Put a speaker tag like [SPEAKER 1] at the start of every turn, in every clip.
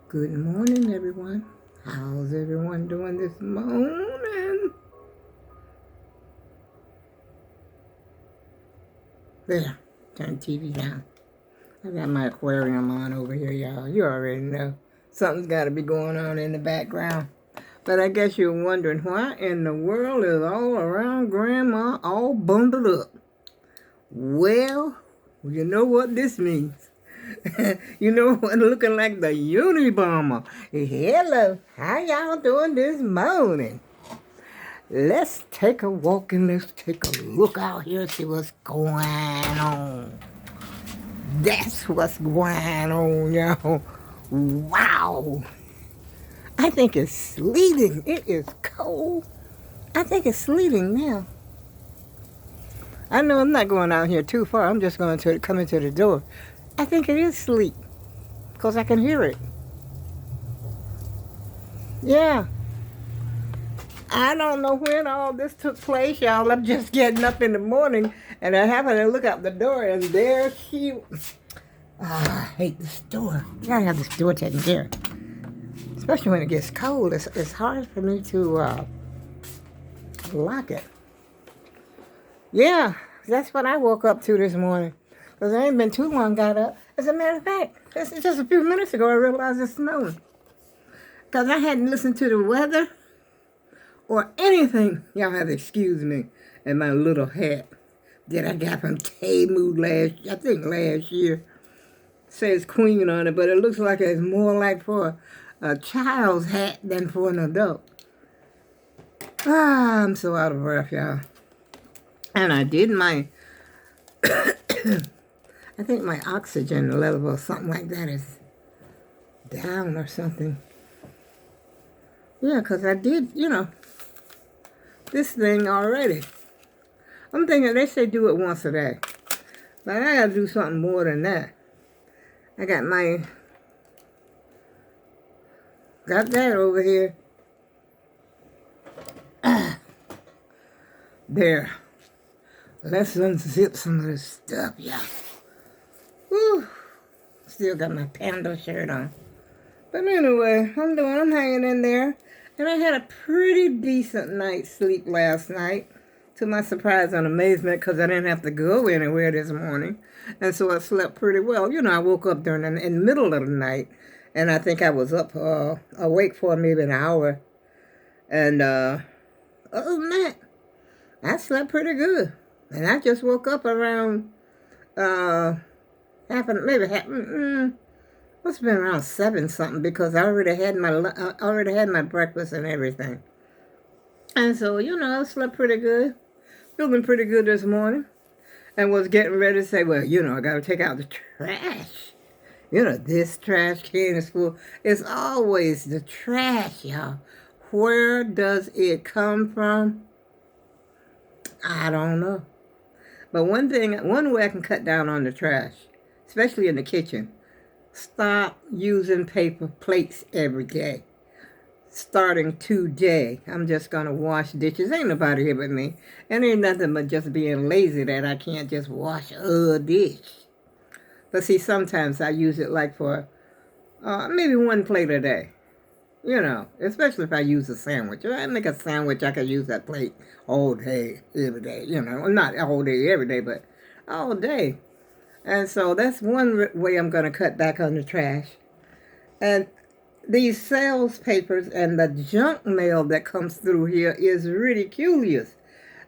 [SPEAKER 1] Good morning, everyone. How's everyone doing this morning? There, turn the TV down. I got my aquarium on over here, y'all. You already know. Something's got to be going on in the background. But I guess you're wondering why in the world is all around Grandma all bundled up? Well, you know what this means. You know what, looking like the Unabomber. Hello, how y'all doing this morning? Let's take a walk and let's take a look out here and see what's going on. That's what's going on, y'all. Wow. I think it's sleeting. It is cold. I think it's sleeting now. I know I'm not going out here too far. I'm just going to come into the door. I think it is sleet because I can hear it. Yeah. I don't know when all this took place, y'all. I'm just getting up in the morning and I happen to look out the door and there she... I hate this door. You gotta have this door taken care of. Especially when it gets cold. It's hard for me to lock it. Yeah, that's what I woke up to this morning. Because I ain't been too long got up. As a matter of fact, it's just a few minutes ago I realized it's snowing. Because I hadn't listened to the weather or anything. Y'all have to excuse me and my little hat that I got from Temu last year. Says Queen on it, but it looks like it's more like for a child's hat than for an adult. I'm so out of breath, y'all. And I did my, I think my oxygen level or something like that is down or something. Yeah, because I did, this thing already. I'm thinking they say do it once a day. But I got to do something more than that. I got that over here. There. Let's unzip some of this stuff, y'all. Whew. Still got my panda shirt on. But anyway, I'm hanging in there. And I had a pretty decent night's sleep last night. To my surprise and amazement, because I didn't have to go anywhere this morning. And so I slept pretty well. I woke up in the middle of the night. And I think I was up, awake for maybe an hour. And other than that, I slept pretty good. And I just woke up around, must have been around 7 something, because I already had my breakfast and everything. And so, I slept pretty good. Feeling pretty good this morning. And was getting ready to say, well, I got to take out the trash. This trash can is full. It's always the trash, y'all. Where does it come from? I don't know. But one way I can cut down on the trash, especially in the kitchen, stop using paper plates every day. Starting today, I'm just going to wash dishes. Ain't nobody here but me. And ain't nothing but just being lazy that I can't just wash a dish. But see, sometimes I use it like for maybe 1 plate a day. Especially if I use a sandwich. If I make a sandwich, I can use that plate all day, every day. Not all day, every day, but all day. And so that's one way I'm going to cut back on the trash. And these sales papers and the junk mail that comes through here is ridiculous.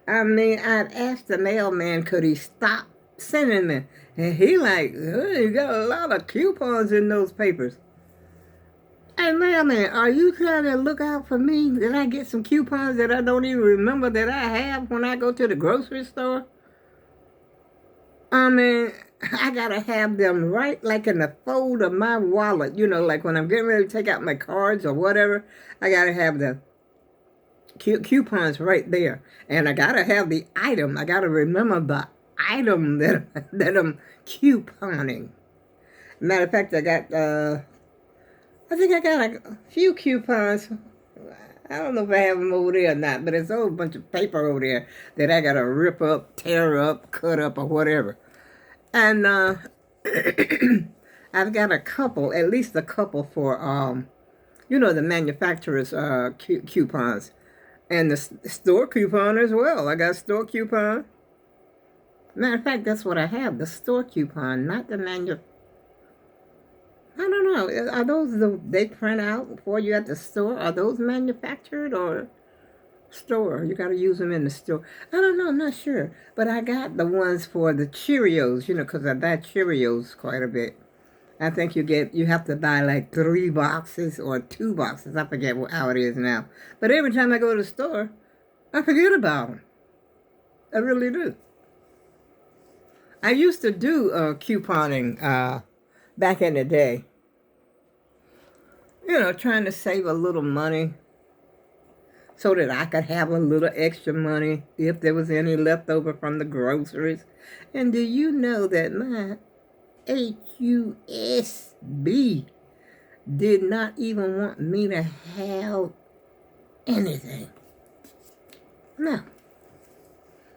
[SPEAKER 1] I mean, I'd asked the mailman, could he stop sending me? And he like, you got a lot of coupons in those papers. Hey, mailman, are you trying to look out for me? Did I get some coupons that I don't even remember that I have when I go to the grocery store? I mean, I gotta have them right like in the fold of my wallet. Like when I'm getting ready to take out my cards or whatever, I gotta have the coupons right there. And I gotta have the item. I gotta remember the item that I'm couponing. Matter of fact, I think I got a few coupons. I don't know if I have them over there or not, but it's a whole bunch of paper over there that I gotta rip up, tear up, cut up, or whatever. And I've got a couple, at least a couple for the manufacturer's coupons and the store coupon as well. I got store coupon. Matter of fact, that's what I have, the store coupon, not the I don't know. Are those they print out for you at the store? Are those manufactured or store? You got to use them in the store. I don't know. I'm not sure. But I got the ones for the Cheerios, because I buy Cheerios quite a bit. I think you have to buy like 3 boxes or 2 boxes. I forget how it is now. But every time I go to the store, I forget about them. I really do. I used to do couponing back in the day. Trying to save a little money so that I could have a little extra money if there was any left over from the groceries. And do you know that my HUSB did not even want me to have anything? No.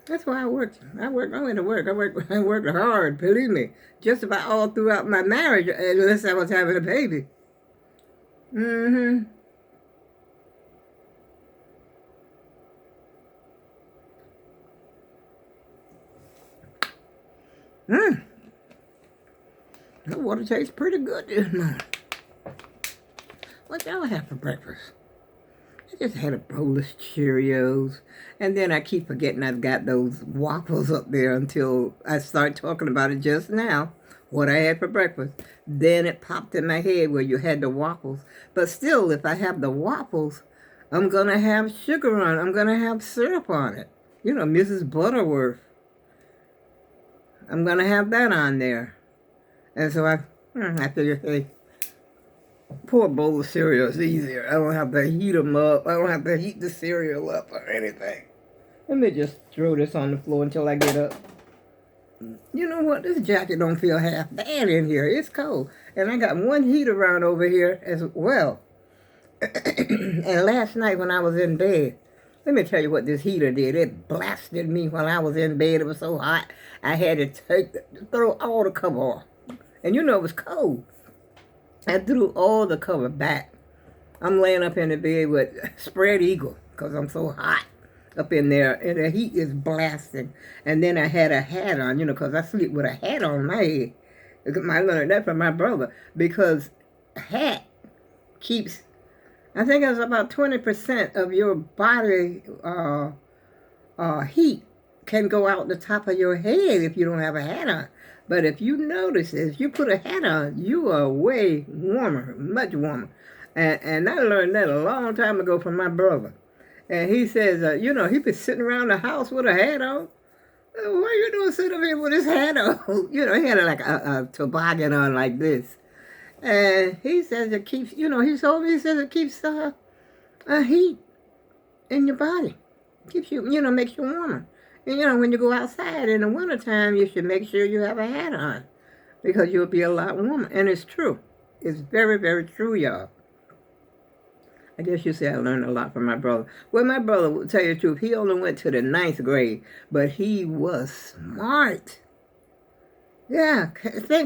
[SPEAKER 1] That's why I worked. I went to work. I worked hard, believe me. Just about all throughout my marriage, unless I was having a baby. Mm-hmm. That water tastes pretty good this morning. What y'all have for breakfast? I just had a bowl of Cheerios. And then I keep forgetting I've got those waffles up there until I start talking about it just now, what I had for breakfast. Then it popped in my head where you had the waffles. But still, if I have the waffles, I'm going to have sugar on it. I'm going to have syrup on it. Mrs. Butterworth. I'm going to have that on there. And so I figured, hey, pour a bowl of cereal is easier. I don't have to heat them up. I don't have to heat the cereal up or anything. Let me just throw this on the floor until I get up. You know what? This jacket don't feel half bad in here. It's cold. And I got one heater on over here as well. And last night when I was in bed, let me tell you what this heater did. It blasted me while I was in bed. It was so hot, I had to throw all the cover off. And it was cold. I threw all the cover back. I'm laying up in the bed with spread eagle because I'm so hot up in there. And the heat is blasting. And then I had a hat on, because I sleep with a hat on my head. I learned that from my brother. Because a hat keeps, I think it's about 20% of your body heat can go out the top of your head if you don't have a hat on. But if you notice, if you put a hat on, you are way warmer, much warmer. And I learned that a long time ago from my brother. And he says, he been sitting around the house with a hat on. Why you doing sitting up here with his hat on? He had like a toboggan on like this. And he says it keeps, he told me, he says it keeps heat in your body. Keeps you, makes you warmer. And, when you go outside in the wintertime, you should make sure you have a hat on because you'll be a lot warmer. And it's true. It's very, very true, y'all. I guess you say I learned a lot from my brother. Well, my brother, will tell you the truth, he only went to the 9th grade, but he was smart. Yeah,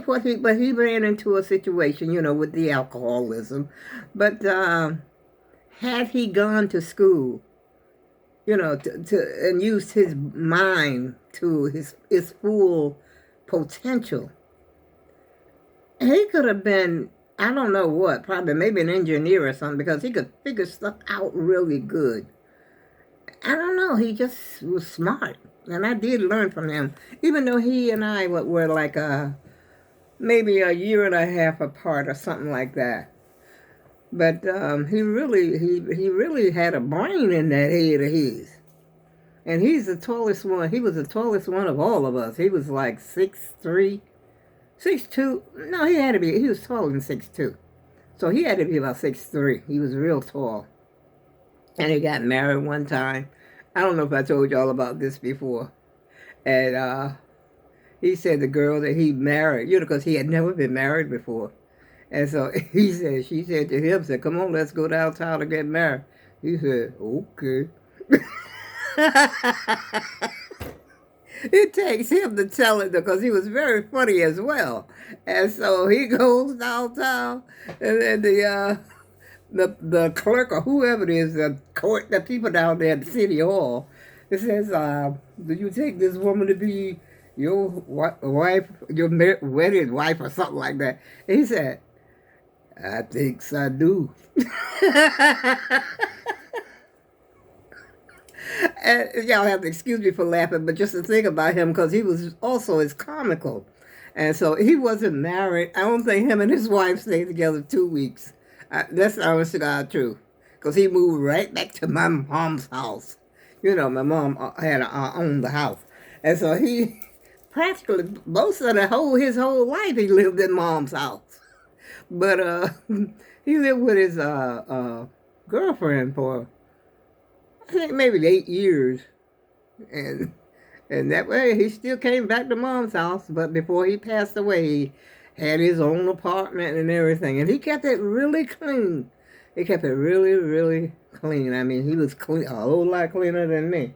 [SPEAKER 1] but he ran into a situation, with the alcoholism. But had he gone to school, and used his mind to his full potential, he could have been, I don't know what, probably maybe an engineer or something, because he could figure stuff out really good. I don't know, he just was smart, and I did learn from him, even though he and I were like maybe a year and a half apart or something like that. But he really had a brain in that head of his. And he's the tallest one. He was the tallest one of all of us. He was like 6'3", 6'2". No, he was taller than 6'2". So he had to be about 6'3". He was real tall. And he got married one time. I don't know if I told y'all about this before. And he said the girl that he married, because he had never been married before. And so she said to him, come on, let's go downtown to get married. He said, okay. It takes him to tell it because he was very funny as well. And so he goes downtown, and then the clerk or whoever it is, the court, the people down there at the city hall, it says, "Do you take this woman to be your wife, your wedded wife, or something like that?" And he said, "I think I do." And y'all have to excuse me for laughing, but just to think about him, because he was also as comical. And so he wasn't married. I don't think him and his wife stayed together 2 weeks. That's the honest to God truth. Because he moved right back to my mom's house. You know, my mom had owned the house. And so he practically, most of his whole life, he lived in mom's house. But he lived with his girlfriend for, I think, maybe 8 years. And that way he still came back to mom's house, but before he passed away, he had his own apartment and everything. And he kept it really clean. He kept it really, really clean. I mean, he was clean, a whole lot cleaner than me.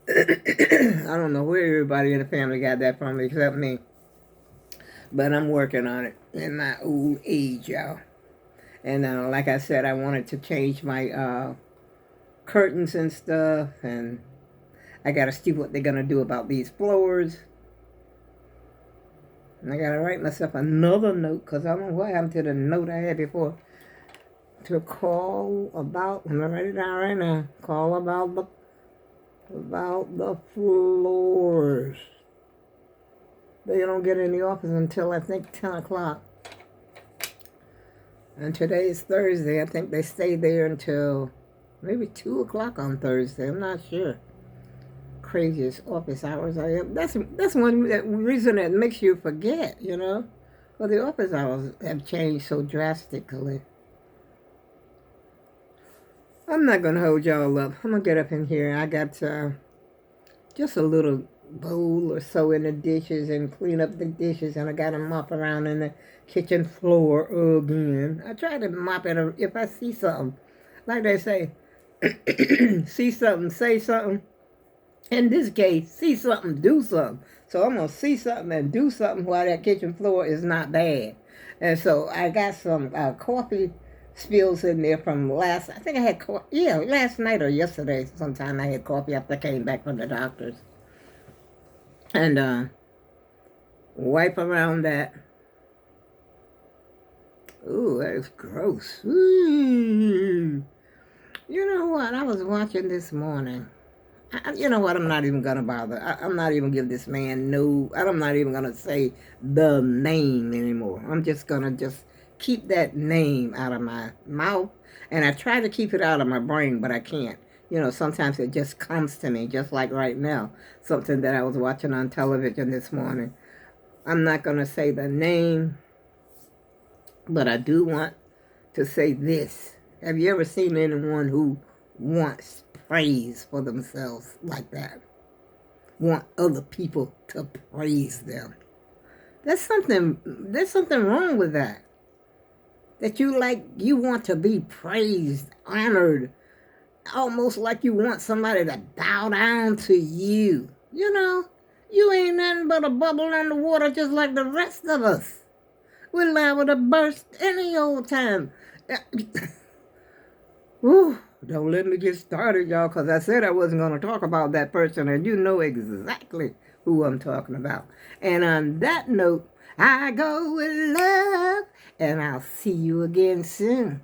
[SPEAKER 1] I don't know where everybody in the family got that from except me. But I'm working on it in my old age, y'all. And like I said, I wanted to change my curtains and stuff, and I gotta see what they're gonna do about these floors. And I gotta write myself another note, because I don't know what happened to the note I had before, to call about. I'm gonna write it down right now. Call about the floors. They don't get in the office until I think 10 o'clock. And today is Thursday. I think they stay there until maybe 2 o'clock on Thursday. I'm not sure. Craziest office hours I have. That's one reason that makes you forget, you know. Well, the office hours have changed so drastically. I'm not going to hold y'all up. I'm going to get up in here. I got just a little bowl or so in the dishes and clean up the dishes, and I got to mop around in the kitchen floor again. I try to mop it if I see something. Like they say, see something, say something. In this case, see something, do something. So I'm going to see something and do something while that kitchen floor is not bad. And so I got some coffee spills in there from I think I had last night or yesterday sometime I had coffee after I came back from the doctor's. And wipe around that. Ooh, that is gross. Ooh. You know what? I was watching this morning. You know what? I'm not even going to bother. I'm not even give this man I'm not even going to say the name anymore. I'm just going to keep that name out of my mouth. And I try to keep it out of my brain, but I can't. You know, sometimes it just comes to me, just like right now. Something that I was watching on television this morning. I'm not going to say the name, but I do want to say this. Have you ever seen anyone who wants praise for themselves like that? Want other people to praise them? There's something wrong with that. That you want to be praised, honored, almost like you want somebody to bow down to you. You know, you ain't nothing but a bubble in the water just like the rest of us. We're liable to burst any old time. Whew, don't let me get started, y'all, because I said I wasn't going to talk about that person, and you know exactly who I'm talking about. And on that note, I go with love, and I'll see you again soon.